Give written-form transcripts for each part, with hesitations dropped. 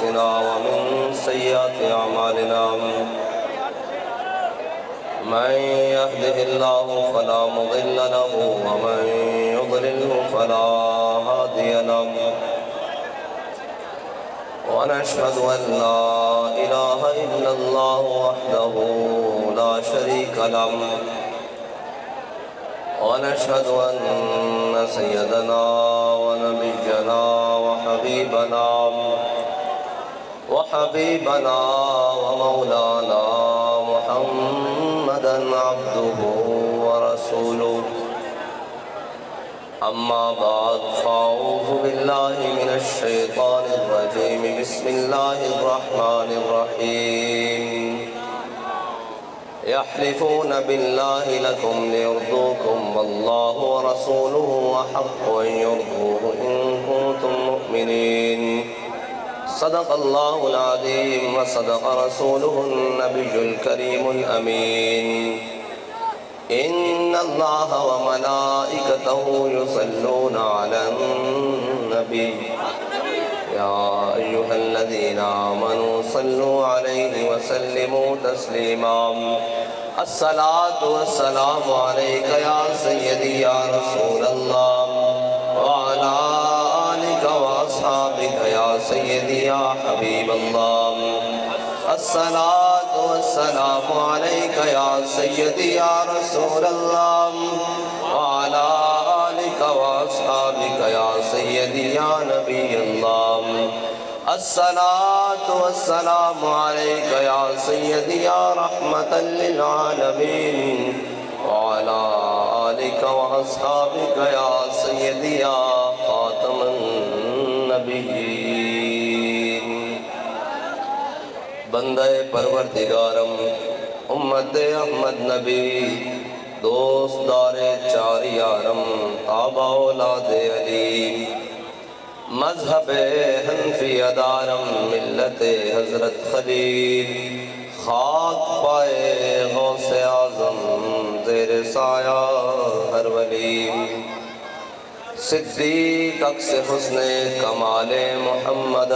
أنفسنا ومن سيئات أعمالنا من يهده الله فلا مضل له ومن يضلله فلا هادي له ونشهد أن لا إله إلا الله وحده لا شريك له ونشهد أن سيدنا ونبينا وحبيبنا ومولانا محمدا عبده ورسوله أما بعد فأعوذ بالله من الشيطان الرجيم بسم الله الرحمن الرحيم يحلفون بالله لكم ليرضوكم والله ورسوله أحق أن يرضوه إن كنتم مؤمنين صدق الله العظيم وصدق رسوله النبي الكريم الأمين إن الله وملائكته يصلون على النبي يا أيها الذين آمنوا صلوا عليه وسلموا تسليما الصلاة والسلام عليك يا سيدي يا رسول الله وعلى آلك وأصحابك يا سيدي يا حبيب الله الصلاة والسلام عليك يا سيدي يا رسول الله وعلى آلك وأصحابك يا سيدي يا نبي الله الصلاة والسلام عليك يا سيدي يا رحمة للعالمين وعلى آلك وأصحابك يا سيدي يا خاتم النبيين بندہ پروردگارم امت احمد نبی دوست دار چار یارم تابع اولاد علی مذہب حنفی ادارم ملت حضرت خلیل خاک پائے غوث اعظم زیر سایہ ہر ولی صدیق عکس حسن کمال محمد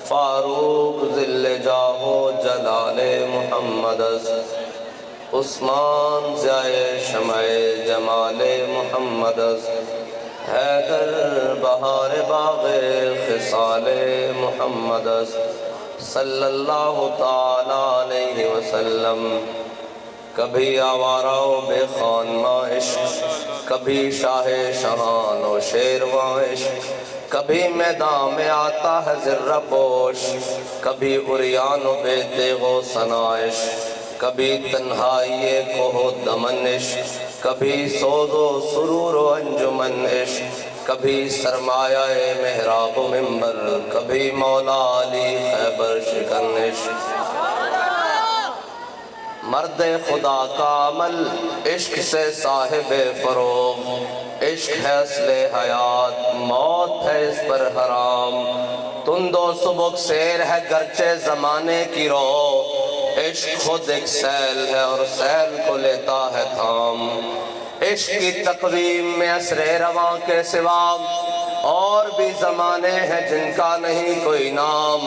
فاروق ذل جاہ و جلال محمد عثمان ضیاء شمع جمال محمد حیدر بہار باغ خصال محمد صلی اللہ تعالیٰ علیہ وسلم کبھی آوارہ و بے خانمہ عشق کبھی شاہ شہان و شیروان عشق کبھی میدان میں آتا ہے ذرہ پوش کبھی عریان و بے تیغ و سنائش کبھی تنہائی کوہ دمن عشق کبھی سوز و سرور و انجمن عشق کبھی سرمایہ محراب و منبر کبھی مولا علی خیبر شکن عشق مرد خدا کا عمل عشق سے صاحب فروغ عشق ہے اصل حیات موت ہے اس پر حرام تند و سبک سیر ہے گرچہ زمانے کی رو عشق خود ایک سیل ہے اور سیل کو لیتا ہے تھام عشق کی تقویم میں عصر رواں کے سوا اور بھی زمانے ہیں جن کا نہیں کوئی نام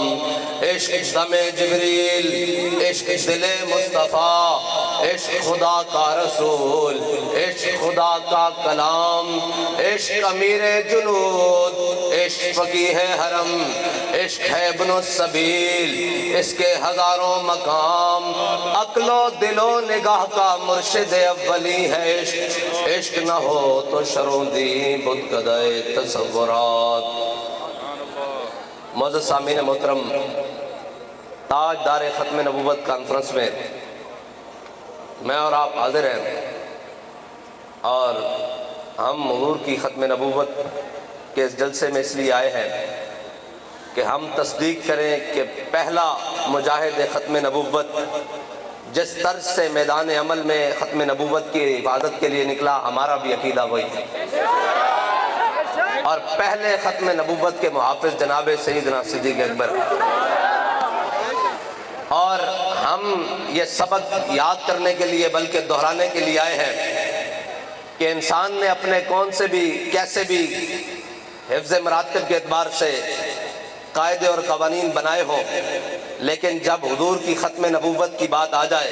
عشق دم جبریل عشق دل مصطفیٰ عشق خدا کا رسول عشق خدا کا کلام عشق امیر جنود عشق فقیہ حرم عشق ہے ابن السبیل اس کے ہزاروں مقام عقل و دل و نگاہ کا مرشد اولی ہے عشق عشق نہ ہو تو شرودی بدقدائے تصورات معزز سامعین محترم تاج دار ختم نبوت کانفرنس میں میں اور آپ حاضر ہیں اور ہم حضور کی ختم نبوت کے اس جلسے میں اس لیے آئے ہیں کہ ہم تصدیق کریں کہ پہلا مجاہد ختم نبوت جس طرز سے میدان عمل میں ختم نبوت کی عبادت کے لیے نکلا ہمارا بھی عقیدہ وہی ہے اور پہلے ختم نبوت کے محافظ جناب سیدنا صدیق اکبر اور ہم یہ سبق یاد کرنے کے لیے بلکہ دہرانے کے لیے آئے ہیں کہ انسان نے اپنے کون سے بھی کیسے بھی حفظ مراتب کے اعتبار سے قاعدے اور قوانین بنائے ہوں، لیکن جب حضور کی ختم نبوت کی بات آ جائے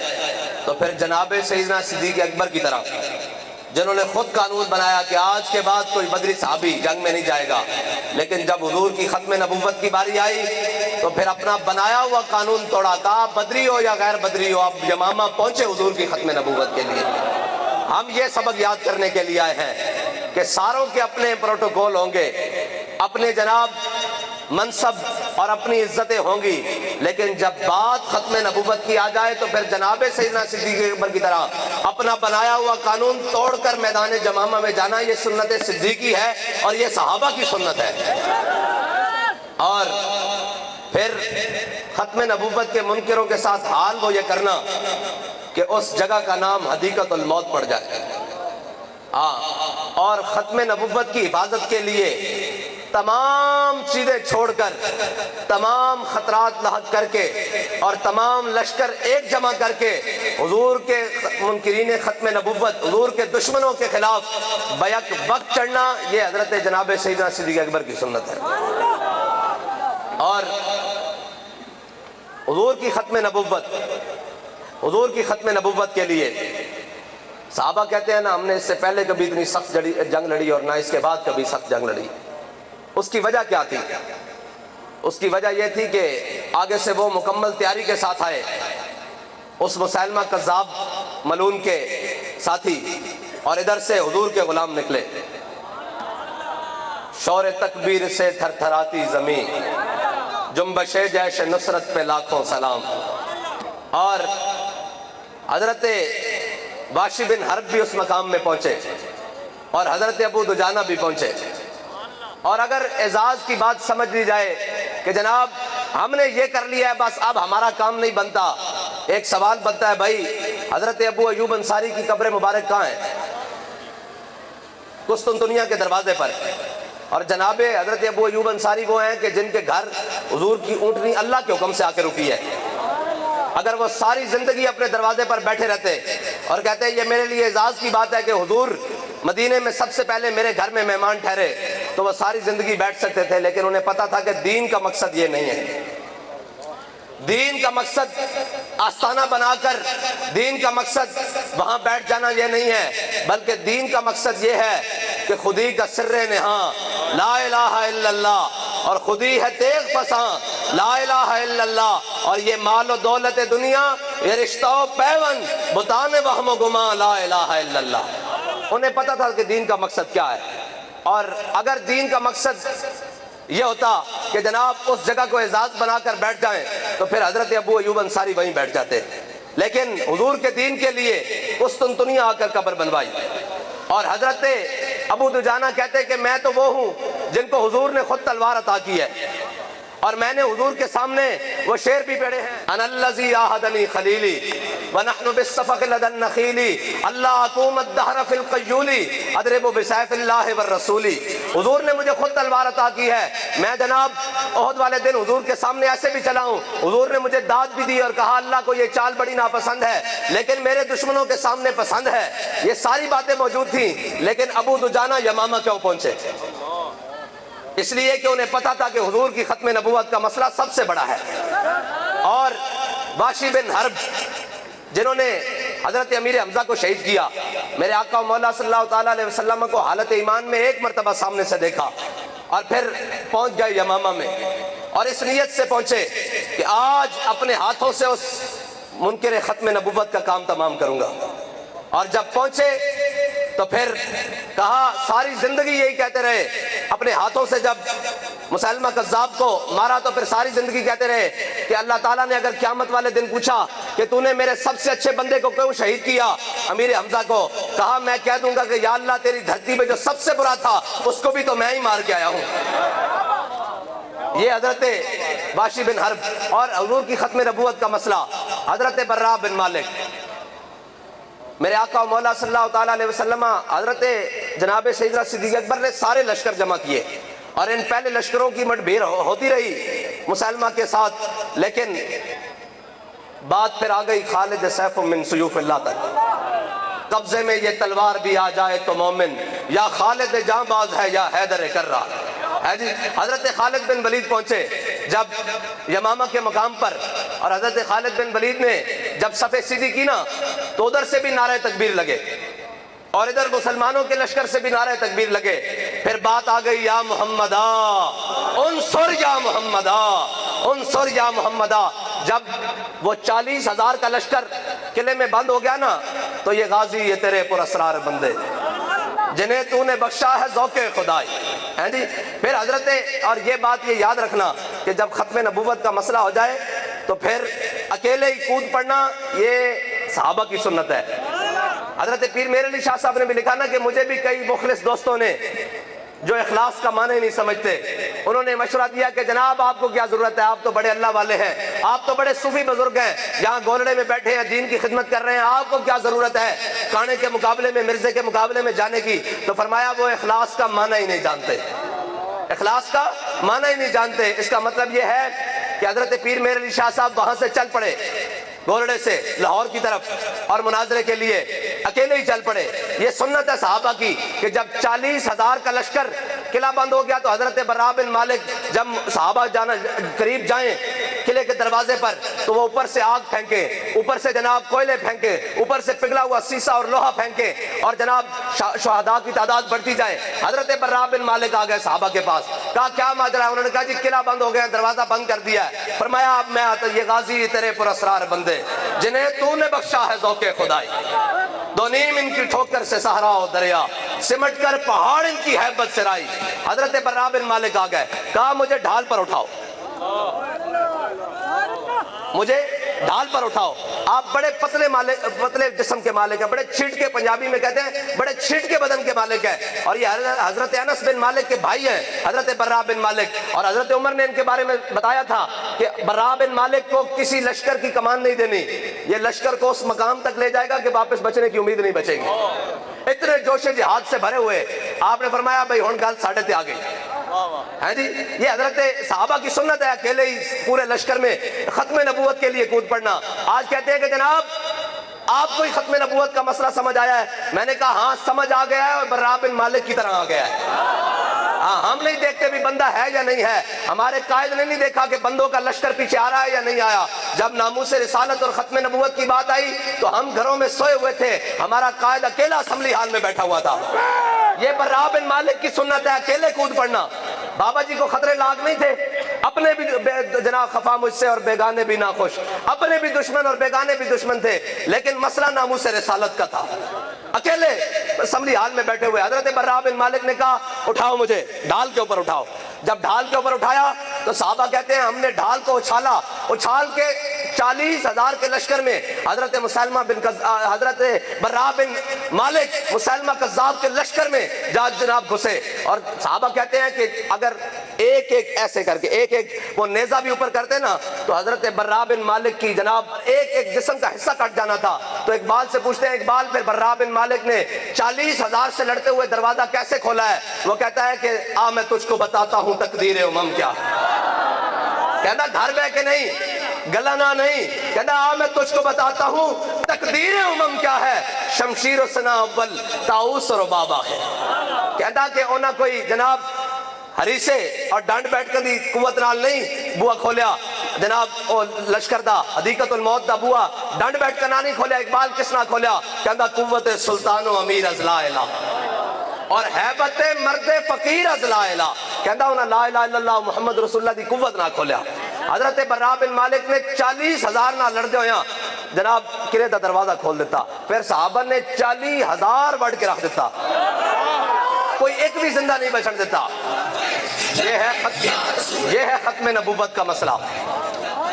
تو پھر جناب سیدنا صدیق اکبر کی طرح، جنہوں نے خود قانون بنایا کہ آج کے بعد کوئی بدری صحابی جنگ میں نہیں جائے گا، لیکن جب حضور کی ختم نبوت کی باری آئی تو پھر اپنا بنایا ہوا قانون توڑا، کہا بدری ہو یا غیر بدری ہو آپ یمامہ پہنچے حضور کی ختم نبوت کے لیے۔ ہم یہ سبق یاد کرنے کے لیے آئے ہیں کہ ساروں کے اپنے پروٹوکول ہوں گے، اپنے جناب منصب اور اپنی عزتیں ہوں گی، لیکن جب بات ختم نبوت کی آ جائے تو پھر جناب سیدنا صدیق اکبر کی طرح اپنا بنایا ہوا قانون توڑ کر میدان جمامہ میں جانا، یہ سنت صدیقی ہے اور یہ صحابہ کی سنت ہے۔ اور پھر ختم نبوت کے منکروں کے ساتھ حال وہ یہ کرنا کہ اس جگہ کا نام حدیقۃ الموت پڑ جائے، اور ختم نبوت کی حفاظت کے لیے تمام چیزیں چھوڑ کر، تمام خطرات لاحق کر کے اور تمام لشکر ایک جمع کر کے حضور کے منکرین ختم نبوت، حضور کے دشمنوں کے خلاف بیک وقت چڑھنا، یہ حضرت جناب سیدنا صدیق اکبر کی سنت ہے۔ اور حضور کی ختم نبوت، حضور کی ختم نبوت کے لیے صحابہ کہتے ہیں نا، ہم نے اس سے پہلے کبھی اتنی سخت جنگ لڑی اور نہ اس کے بعد کبھی سخت جنگ لڑی۔ اس کی وجہ کیا تھی؟ اس کی وجہ یہ تھی کہ آگے سے وہ مکمل تیاری کے ساتھ آئے، اس مسیلمہ کذاب ملعون کے ساتھی، اور ادھر سے حضور کے غلام نکلے۔ شور تکبیر سے تھر تھراتی زمین، جنبش جیش نصرت پہ لاکھوں سلام۔ اور حضرت واشی بن حرب بھی اس مقام میں پہنچے اور حضرت ابو دجانہ بھی پہنچے۔ اور اگر اعزاز کی بات سمجھ لی جائے کہ جناب ہم نے یہ کر لیا ہے بس اب ہمارا کام نہیں بنتا، ایک سوال بنتا ہے بھائی حضرت ابو ایوب انصاری کی قبر مبارک کہاں ہے؟ قسطنطنیہ کے دروازے پر۔ اور جناب حضرت ابو ایوب انصاری وہ ہیں کہ جن کے گھر حضور کی اونٹنی اللہ کے حکم سے آ کے رکی ہے۔ اگر وہ ساری زندگی اپنے دروازے پر بیٹھے رہتے اور کہتے ہیں یہ میرے لیے اعزاز کی بات ہے کہ حضور مدینے میں سب سے پہلے میرے گھر میں مہمان ٹھہرے، تو وہ ساری زندگی بیٹھ سکتے تھے، لیکن انہیں پتا تھا کہ دین کا مقصد یہ نہیں ہے۔ دین کا مقصد آستانہ بنا کر، دین کا مقصد وہاں بیٹھ جانا یہ نہیں ہے، بلکہ دین کا مقصد یہ ہے کہ خودی کا سر نہاں لا الہ الا اللہ، اور خودی ہے تیغ پساں لا الہ الا اللہ، اور یہ مال و دولت دنیا، یہ رشتہ و پیون بتان وہم و گمان لا الہ الا اللہ۔ انہیں پتا تھا کہ دین کا مقصد کیا ہے، اور اگر دین کا مقصد یہ ہوتا کہ جناب اس جگہ کو اعزاز بنا کر بیٹھ جائیں تو پھر حضرت ابو ایوب انصاری وہیں بیٹھ جاتے، لیکن حضور کے دین کے لیے قسطنطنیہ آ کر قبر بنوائی۔ اور حضرت ابو دجانہ کہتے کہ میں تو وہ ہوں جن کو حضور نے خود تلوار عطا کی ہے، اور میں نے حضور کے سامنے وہ شعر بھی پڑھے ہیں، انا الذی عاہدنی خلیلی ونحن بالصفق لدى النخیل اللہ اقوم الدہر فی القیول اضرب بسیف اللہ والرسول۔ حضور نے مجھے خود تلوار عطا کی ہے، میں جناب احد والے دن حضور کے سامنے ایسے بھی چلا ہوں، حضور نے مجھے داد بھی دی اور کہا اللہ کو یہ چال بڑی ناپسند ہے لیکن میرے دشمنوں کے سامنے پسند ہے۔ یہ ساری باتیں موجود تھیں، لیکن ابو دجانہ یمامہ کیوں پہنچے؟ اس لیے کہ انہیں پتا تھا کہ حضور کی ختم نبوت کا مسئلہ سب سے بڑا ہے۔ اور واشی بن حرب جنہوں نے حضرت امیر حمزہ کو شہید کیا، میرے آقا و مولا صلی اللہ تعالیٰ علیہ وسلم کو حالت ایمان میں ایک مرتبہ سامنے سے دیکھا، اور پھر پہنچ گئے یمامہ میں، اور اس نیت سے پہنچے کہ آج اپنے ہاتھوں سے اس منکر ختم نبوت کا کام تمام کروں گا۔ اور جب پہنچے تو پھر کہا، ساری زندگی یہی کہتے رہے، اپنے ہاتھوں سے جب مسیلمہ کذاب کو مارا تو پھر ساری زندگی کہتے رہے کہ اللہ تعالیٰ نے اگر قیامت والے دن پوچھا کہ تو نے میرے سب سے اچھے بندے کو کیوں شہید کیا، امیر حمزہ کو، کہا میں کہہ دوں گا کہ یا اللہ تیری دھرتی پہ جو سب سے برا تھا اس کو بھی تو میں ہی مار کے آیا ہوں۔ یہ حضرت واشی بن حرب۔ اور حضور کی ختم نبوت کا مسئلہ، حضرت براء بن مالک، میرے آقا و مولا صلی اللہ تعالیٰ علیہ وسلم، حضرت جناب سیدنا صدیق اکبر نے سارے لشکر جمع کیے، اور ان پہلے لشکروں کی مٹ بھیڑ ہوتی رہی مسیلمہ کے ساتھ، لیکن بات پھر آ گئی خالد سیف من سیوف اللہ تک، قبضے میں یہ تلوار بھی آ جائے تو مومن، یا خالد جاں باز ہے یا حیدر کرہ ہے جی۔ حضرت خالد بن ولید پہنچے جب یمامہ کے مقام پر اور حضرت خالد بن ولید نے جب صفیں سیدھی کی نا تو ادھر سے بھی نعرہ تکبیر لگے اور ادھر مسلمانوں کے لشکر سے بھی نعرہ تکبیر لگے. پھر بات آ گئی یا محمدا انصر یا محمدا انصر یا محمدا. جب وہ 40,000 کا لشکر قلعے میں بند ہو گیا نا تو یہ غازی یہ تیرے پر اسرار بندے جنہیں تو نے بخشا ہے ذوق خدائی ہیں جی. پھر حضرت اور یہ بات یہ یاد رکھنا کہ جب ختم نبوت کا مسئلہ ہو جائے تو پھر اکیلے ہی کود پڑنا یہ صحابہ کی سنت ہے. حضرت پیر میرے علی شاہ صاحب نے بھی لکھا نا کہ مجھے بھی کئی مخلص دوستوں نے جو اخلاص کا معنی نہیں سمجھتے انہوں نے مشورہ دیا کہ جناب آپ کو کیا ضرورت ہے, آپ تو بڑے اللہ والے ہیں, آپ تو بڑے صوفی بزرگ ہیں, یہاں گولڑے میں بیٹھے ہیں دین کی خدمت کر رہے ہیں, آپ کو کیا ضرورت ہے کانے کے مقابلے میں مرزے کے مقابلے میں جانے کی. تو فرمایا وہ اخلاص کا معنی ہی نہیں جانتے, اخلاص کا معنی ہی نہیں جانتے. اس کا مطلب یہ ہے کہ حضرت پیر میرے علی شاہ صاحب وہاں سے چل پڑے گولڑے سے لاہور کی طرف اور مناظرے کے لیے اکیلے ہی چل پڑے. یہ سنت ہے صحابہ کی کہ جب 40,000 کا لشکر قلعہ بند ہو گیا تو حضرت برا بن مالک جب صحابہ جانا قریب جائیں قلعے کے دروازے پر تو وہ اوپر سے آگ پھینکے, اوپر سے جناب کوئلے پھینکے, اوپر سے پگھلا ہوا سیسا اور لوہا پھینکے اور جناب شہداء کی تعداد بڑھتی جائے. حضرت برا بن مالک آ گئے صحابہ کے پاس, کہا کیا ماجرا ہے؟ انہوں نے کہا جی قلعہ بند ہو گیا, دروازہ بند کر دیا ہے. فرمایا اب میں آتا یہ غازی تیرے پر اسرار بندے جنہیں تو نے بخشا ہے ذوق خدائی. دو نیم ان کی ٹھوکر سے صحرا و دریا سمٹ کر پہاڑ ان کی ہیبت سے رائی. حضرت برا بن مالک آ گئے, کہا مجھے ڈھال پر اٹھاؤ, مجھے ڈھال پر اٹھاؤ. آپ بڑے پتلے جسم کے مالک ہیں, بڑے چھٹ کے, پنجابی میں کہتے ہیں بڑے چھٹ کے بدن کے مالک ہیں. اور یہ حضرت انس بن مالک کے بھائی ہیں حضرت برا بن مالک. اور حضرت عمر نے ان کے بارے میں بتایا تھا کہ برا بن مالک کو کسی لشکر کی کمان نہیں دینی, یہ لشکر کو اس مقام تک لے جائے گا کہ واپس بچنے کی امید نہیں بچے گی. اتنے جوش جہاد سے بھرے ہوئے آپ نے فرمایا بھائی ہون گال ساڑھے تے آ گئی ہے جی. یہ حضرت صحابہ کی سنت ہے اکیلے ہی پورے لشکر میں ختم نبوت کے لیے کود پڑنا. آج کہتے ہیں کہ جناب آپ کو ہی ختم نبوت کا مسئلہ سمجھ آیا ہے. میں نے کہا ہاں سمجھ آ گیا ہے اور برا بن مالک کی طرح آ گیا ہے. ہاں ہم نہیں دیکھتے بھی بندہ ہے یا نہیں ہے, ہمارے قائد نے نہیں دیکھا کہ بندوں کا لشکر پیچھے آ رہا ہے یا نہیں آیا. جب ناموس رسالت اور ختم نبوت کی بات آئی تو ہم گھروں میں سوئے ہوئے تھے, ہمارا قائد اکیلا اسمبلی ہال میں بیٹھا ہوا تھا. یہ برا بن مالک کی سنت ہے اکیلے کود پڑنا. بابا جی کو خطرے لاگ نہیں تھے, اپنے بھی جناب خفا مجھ سے اور بیگانے بھی ناخوش, اپنے بھی دشمن اور بیگانے بھی دشمن تھے, لیکن مسئلہ ناموس رسالت کا تھا. اکیلے اسمبلی ہال میں بیٹھے ہوئے حضرت برا بن مالک نے کہا اٹھاؤ مجھے, ڈھال کے اوپر اٹھاؤ. جب ڈھال کے اوپر اٹھایا تو صحابہ کہتے ہیں ہم نے ڈھال کو اچھال کے 40,000 کے لشکر میں حضرت حضرت برا بن مالک مسلمہ کذاب کے لشکر میں جناب گھسے. اور صحابہ کہتے ہیں کہ اگر ایک ایک ایسے کر کے ایک ایک وہ نیزہ بھی اوپر کرتے نا تو حضرت برا بن مالک کی جناب ایک ایک جسم کا حصہ کٹ جانا تھا. تو اقبال سے پوچھتے ہیں اقبال پھر برا بن مالک نے 40,000 سے لڑتے ہوئے دروازہ کیسے کھولا ہے؟ وہ کہتا ہے کہ میں تجھ کو بتاتا ہوں تقدیر امم کیا ہے. کہتا گھر بہ کے نہیں, گلانا نہیں, کہتا میں تجھ کو بتاتا ہوں تقدیر امم کیا ہے. شمشیر و سنا اول تاؤس اور بابا ہے. کہتا کہ اونا کوئی جناب ہریسے اور ڈانڈ بیٹھ کر دی قوت نال نہیں بوا کھولیا جناب او لشکر دا حدیقت الموت دا بوا ڈانڈ بیٹھ کر نہ نہیں کھولیا. اقبال کس نہ کھولیا؟ کہتا قوت سلطان و امیر از لا الہ اور حیبت مرد فقیر از لا الہ. کہتا انہاں لا الہ الا اللہ محمد رسول اللہ دی قوت نہ کھولیا. حضرت برا بن مالک نے 40,000 نہ لڑ دے ہویا جناب قلعے دا دروازہ کھول دیتا. پھر صحابہ نے 40,000 بڑھ کے رکھ دیتا, کوئی ایک بھی زندہ نہیں بچن دیتا. یہ ہے ختم نبوت کا مسئلہ.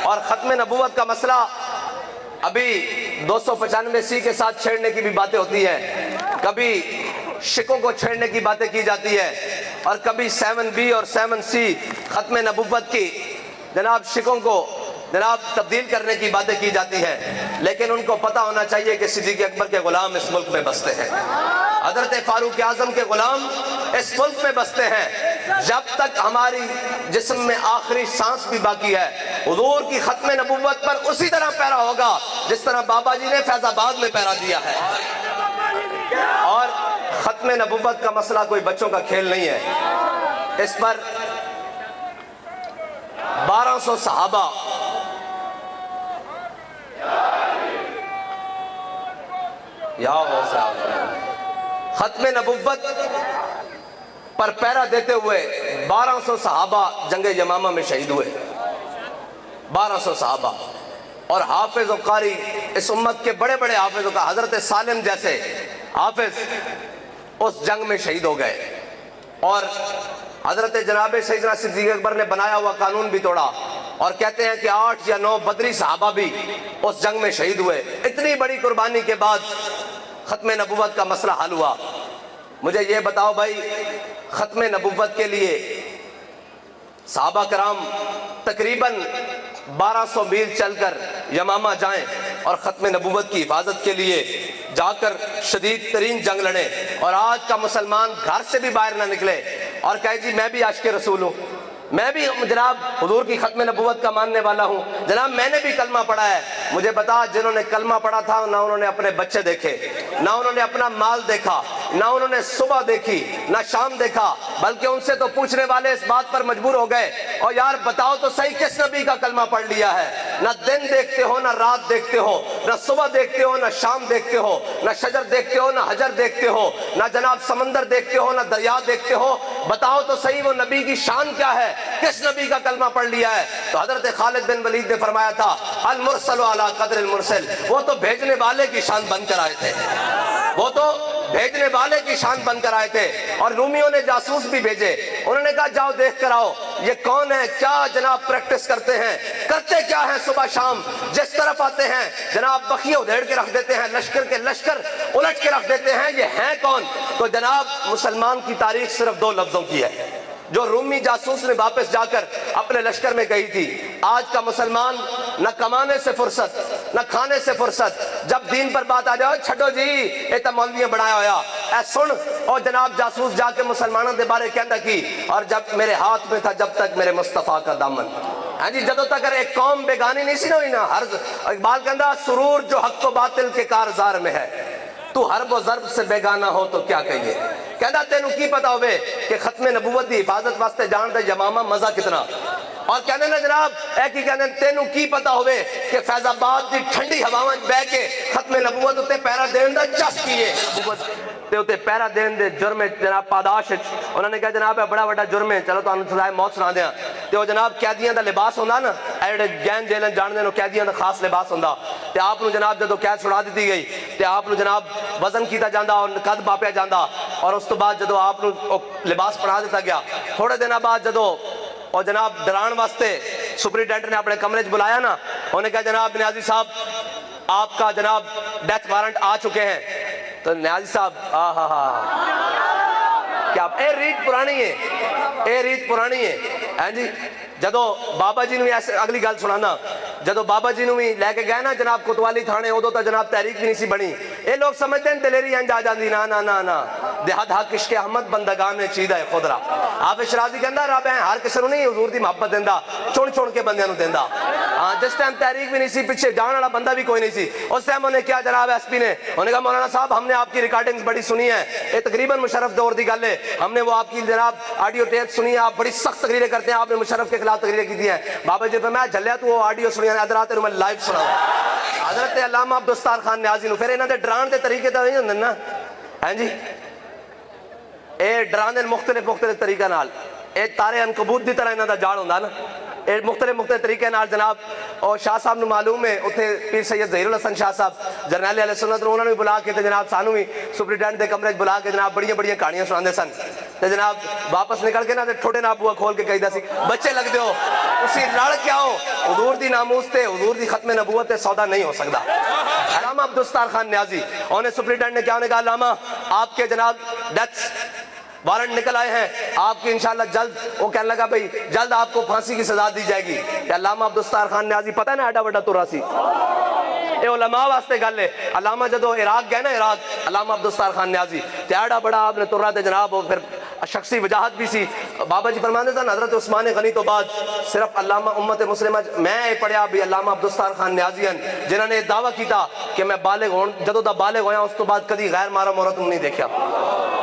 اور ختم نبوت کا مسئلہ ابھی 295C کے ساتھ چھیڑنے کی بھی باتیں ہوتی ہیں, کبھی شکوں کو چھیڑنے کی باتیں کی جاتی ہے, اور کبھی 7B اور 7C ختم نبوت کی جناب شکوں کو جناب تبدیل کرنے کی باتیں کی جاتی ہیں. لیکن ان کو پتہ ہونا چاہیے کہ صدیق اکبر کے غلام اس ملک میں بستے ہیں, حضرت فاروق اعظم کے غلام اس ملک میں بستے ہیں. جب تک ہماری جسم میں آخری سانس بھی باقی ہے حضور کی ختم نبوت پر اسی طرح پیرا ہوگا جس طرح بابا جی نے فیض آباد میں پیرا دیا ہے. اور ختم نبوت کا مسئلہ کوئی بچوں کا کھیل نہیں ہے. اس پر 1200 صحابہ یا غوث اعظم ختم نبوت پر پہرا دیتے ہوئے 1200 صحابہ جنگ یمامہ میں شہید ہوئے. 1200 صحابہ اور حافظ و قاری اس امت کے بڑے بڑے حافظوں کا حضرت سالم جیسے حافظ اس جنگ میں شہید ہو گئے. اور حضرت جناب سیدنا صدیق اکبر نے بنایا ہوا قانون بھی توڑا اور کہتے ہیں کہ 8 یا 9 بدری صحابہ بھی اس جنگ میں شہید ہوئے. اتنی بڑی قربانی کے بعد ختم نبوت کا مسئلہ حل ہوا. مجھے یہ بتاؤ بھائی، ختم نبوت کے لیے صحابہ کرام تقریباً 1200 میل چل کر یمامہ جائیں اور ختم نبوت کی حفاظت کے لیے جا کر شدید ترین جنگ لڑیں، اور آج کا مسلمان گھر سے بھی باہر نہ نکلے اور کہے جی میں بھی عاشق رسول ہوں، میں بھی جناب حضور کی ختم نبوت کا ماننے والا ہوں، جناب میں نے بھی کلمہ پڑھا ہے. مجھے بتا، جنہوں نے کلمہ پڑھا تھا نہ انہوں نے اپنے بچے دیکھے، نہ انہوں نے اپنا مال دیکھا، نہ انہوں نے صبح دیکھی نہ شام دیکھا، بلکہ ان سے تو پوچھنے والے اس بات پر مجبور ہو گئے اور یار بتاؤ تو صحیح کس نبی کا کلمہ پڑھ لیا ہے؟ نہ دن دیکھتے ہو، نہ رات دیکھتے ہو، نہ صبح دیکھتے ہو، نہ شام دیکھتے ہو، نہ شجر دیکھتے ہو، نہ حجر دیکھتے ہو، نہ جناب سمندر دیکھتے ہو، نہ دریا دیکھتے ہو. بتاؤ تو صحیح وہ نبی کی شان کیا ہے؟ کس نبی کا کلمہ پڑھ لیا ہے؟ تو حضرت خالد بن ولید نے فرمایا تھا المرسل علی قدر المرسل. وہ تو بھیجنے والے کی شان بن کر آئے تھے، وہ تو بھیجنے والے کی شان بن کر آئے تھے. اور رومیوں نے جاسوس بھی بھیجے، انہوں نے کہا جاؤ دیکھ کر آؤ یہ کون ہے، کیا جناب پریکٹس کرتے ہیں، کرتے کیا ہیں صبح شام. جس طرف آتے ہیں جناب بخیے ادھیڑ کے رکھ دیتے ہیں، لشکر کے لشکر الٹ کے رکھ دیتے ہیں، یہ ہیں کون؟ تو جناب مسلمان کی تاریخ صرف 2 لفظوں کی ہے جو رومی جاسوس نے واپس جا کر اپنے لشکر میں کہی تھی. آج کا مسلمان نہ کمانے سے فرصت نہ کھانے سے فرصت، جب دین پر بات آ جائے چھڈو جی یہ تو مولویاں بڑھایا ہویا اے سن. اور جناب جاسوس جا کے مسلمانوں کے بارے کہندا کی، اور جب میرے ہاتھ میں تھا جب تک میرے مصطفیٰ کا دامن. ہاں جی، جدوں تک ایک قوم بیگانی نہیں سی ہوئی نا. ہر اقبال کہندا سرور جو حق و باطل کے کارزار میں ہے، تو حرب و ضرب سے بیگانہ ہو تو کیا کہیے. کہندا تینوں کی پتا ہوئے کہ ختم نبوت دی حفاظت واسطے جان دے یمامہ مزہ کتنا. اور کہنے نا جناب اے کی کہنے تینوں کی پتا ہوئے کہ فیض آباد دی ٹھنڈی ہواواں بہ کے ختم نبوت اتے پیرا دین دا چس کیے. نبوت تے اتے پیرا دین دے جرم جناب پاداش انہوں نے کہا جناب بڑا بڑا جرم ہے، چلو تانوں سزائے موت سنا دیاں. تے وہ جناب قیدیاں دا لباس ہوندا نا، ایڑے گین جیلن جان دے نو قیدیاں دا خاص لباس ہوندا. تے آپ نو جناب جدو قید چھڑا دیتی گئی تے آپ نو جناب وزن کیتا جاندا اور قد باپیا جاندا، اور اس تو بعد جدو آپ نو لباس پڑھا دیتا گیا، تھوڑے دن بعد جدو اور جناب ڈران واسطے سپرنٹینڈنٹ نے اپنے کمرے چ بلایا نا، انہوں نے کہا جناب نیازی صاحب آپ کا جناب ڈیتھ وارنٹ آ چکے ہیں. تو نیازی صاحب کیا اے ریت پرانی ہے، اے ریت پرانی ہے. ہاں جی، جدو بابا جی نے ایسے اگلی گل سنانا، جدو بابا جی نے بھی لے کے گئے نا جناب کوتوالی تھانے، ادو تو جناب تحریک بھی نہیں سی بنی. اے لوگ سمجھتے ہیں دلیری انج آ جاندی، نا نا نا نا دیہات حق عشق احمد بندگان نے چیدہ ہے خودرا. حافظ شرازی کہندا رب ہے ہر کسی نوں نہیں حضور دی محبت دیندا، چن چن کے بندیاں نوں دیندا. ہاں جس ٹائم تحریک بھی نہیں سی، پیچھے جان والا بندہ بھی کوئی نہیں سی، اس ٹائم انہوں نے کیا جناب ایس پی نے انہوں نے کہا مولانا صاحب ہم نے آپ کی ریکارڈنگز بڑی سنی ہے، یہ تقریباً مشرف دور دی گل ہے، ہم نے وہ آپ کی جناب آڈیو ٹیپ سنی ہے، آپ بڑی سخت تقریریں کرتے ہیں، آپ نے مشرف کے خلاف تقریریں کی دی ہیں. بابا جی فرمایا جھلیا تو وہ آڈیو سنی ہے، ادھر آتے میں لائیو سنا حضرت علامہ عبدالستار خان نیازی نو. پھر انہاں دے ڈران دے طریقے تو نہیں ہوندے نا. ہاں جی، اے ڈران دے مختلف طریقے نال، اے تارے عنکبوت دی طرح انہاں دا جال ہوندا نا، اے مختلف طریقے نال جناب. اور شاہ صاحب نو معلوم ہے اتنے پیر سید ظہیر الحسن شاہ صاحب جرنیل اہل سنت انہوں نے بھی بلا کے جناب سانو بھی سپرنٹینڈنٹ دے کمرے بلا کے جناب بڑی کہانیاں سناندے سن. تے جناب واپس نکل کے نا ٹھوڈے نال بوا کھول کے کہیدا سی بچے لگ دیو اسی لڑ کے آؤ، حضور دی ناموس تے حضور دی ختم نبوت تے سودا نہیں ہو سکتا. علامہ عبدالستار خان نیازی انہیں سپرنٹینڈنٹ نے کیا انہیں کہا علامہ آپ کے جناب ڈیتھ وارنٹ نکل آئے ہیں، آپ کی انشاءاللہ جلد، وہ کہنے لگا بھئی جلد آپ کو پھانسی کی سزا دی جائے گی. کہ علامہ عبدالستار خان نیازی پتہ ہے نا ایڈا وڈا ترا سی، اے علماء واسطے گل ہے. علامہ جدو عراق گئے نا، عراق علامہ عبدالستار خان نیازی تے ایڈا بڑا آپ نے ترا تے جناب وہ پھر شخصی وجاہت بھی سی. بابا جی فرماندے سن حضرت عثمان غنی تو بعد صرف علامہ امت مسلمہ میں پڑھیا بھی علامہ عبدالستار خان نیازی ہیں جنہوں نے دعویٰ کیتا کہ میں بالغ ہوں، جدو دا بالغ ہویا اس تو بعد کدی غیر مارا مورت نہیں دیکھا.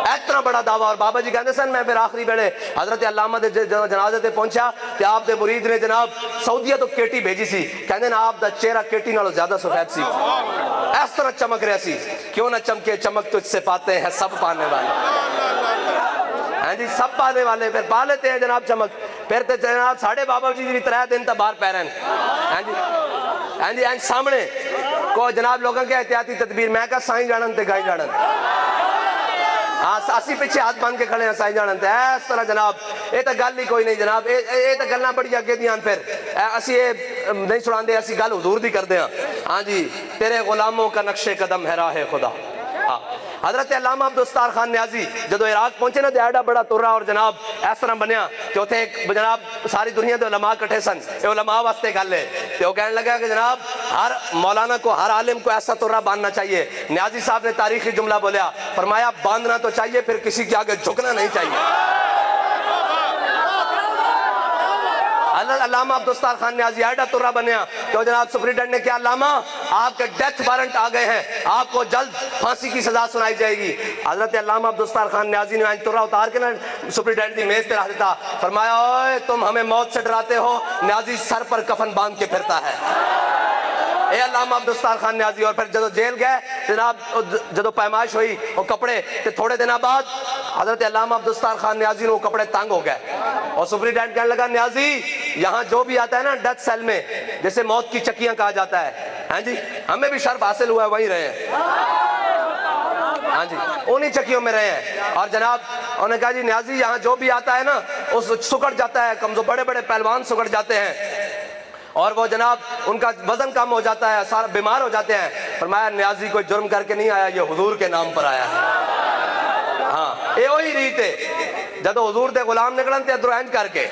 اتنا بڑا دعویٰ. اور بابا جی کہتے سن میں پھر آخری ویلے حضرت علامہ دے جنازے تے پہنچا تے آپ دے مرید نے جناب سعودیہ تو کیٹی بھیجی سی, کہندے نا آپ دا چہرہ کیٹی نالوں زیادہ سفید سی, اس طرح چمک رہا سی. کیوں نہ چمکے, چمک تجھ سے پاتے ہیں سب پانے والے. ہاں جی, سب پانے والے پھر پا لیتے ہیں جناب چمک. پھر تے جناب ساڑھے بابا جی بھی 3 دن تا باہر پہ رہن. ہاں جی, ہاں جی, سامنے کو جناب لوگوں کے احتیاطی تدبیر. میں کہا سائیں جانن تے گائی جانن, ہاں اسی پیچھے ہاتھ باندھ کے کھڑے ہیں سائیں جانن تے. اس طرح جناب یہ تو گل ہی کوئی نہیں جناب, یہ تو گلاں بڑی اگے دیاں. پھر اسی یہ نہیں سنان دے, اسی گل حضور دی کر دے ہیں. ہاں جی, تیرے غلاموں کا نقش قدم ہے راہ خدا. حضرت علامہ عبدالستار خان نیازی جدو عراق پہنچے نا, ایڈا بڑا ترا اور جناب اس طرح بنیا کہ اتنے ایک جناب ساری دنیا دے علماء کٹھے سن. یہ علماء واسطے گل ہے. تو وہ کہنے لگا کہ جناب ہر مولانا کو, ہر عالم کو ایسا ترا باندھنا چاہیے. نیازی صاحب نے تاریخی جملہ بولیا, فرمایا باندھنا تو چاہیے, پھر کسی کے آگے جھکنا نہیں چاہیے. علامہ عبدالستار خان نیازی ایڈا ترا بنیا کہ جناب سپریڈنٹ نے کیا, علامہ آپ کے ڈیتھ وارنٹ آ گئے ہیں, آپ کو جلد پھانسی کی سزا سنائی جائے گی. حضرت علامہ عبدالستار خان نیازی نے ترا اتار کے نا سپریڈنٹ دی میز پہ رکھ دیتا. فرمایا اوئے تم ہمیں موت سے ڈراتے ہو, نیازی سر پر کفن باندھ کے پھرتا ہے. اے علامہ عبدالستار خان نیازی. اور پھر جدو جیل گئے جناب, جدو پیمائش ہوئی وہ کپڑے, تے تھوڑے دنوں بعد حضرت علامہ عبدالستار خان نیازی نے وہ کپڑے تنگ ہو گئے. اور سپریڈنٹ کہنے لگا, نیازی یہاں جو بھی آتا ہے نا ڈیتھ سیل میں, جیسے موت کی چکیاں کہا جاتا ہے, ہاں جی ہمیں بھی شرف حاصل ہوا ہے, وہیں رہے ہیں. ہاں جی, انہی چکیوں میں رہے ہیں. اور جناب انہوں نے کہا جی نیازی یہاں جو بھی آتا ہے نا اس سکڑ جاتا ہے, کمزور بڑے بڑے پہلوان سکڑ جاتے ہیں, اور وہ جناب ان کا وزن کم ہو جاتا ہے, سارا بیمار ہو جاتے ہیں. فرمایا نیازی کوئی جرم کر کے نہیں آیا, یہ حضور کے نام پر آیا ہے. ہاں یہ وہی ریت ہے, جدو حضور دے غلام نکلن تے ادھر اینج کر کے,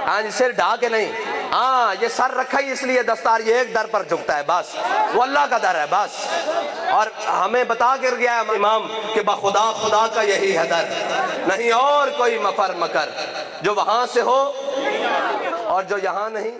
ہاں جی سر ڈھا کے نہیں, ہاں یہ سر رکھا ہی اس لیے دستار یہ ایک در پر جھکتا ہے, بس وہ اللہ کا در ہے بس. اور ہمیں بتا کر گیا ہے امام کہ بخدا خدا کا یہی ہے در, نہیں اور کوئی مفر مکر, جو وہاں سے ہو اور جو یہاں نہیں.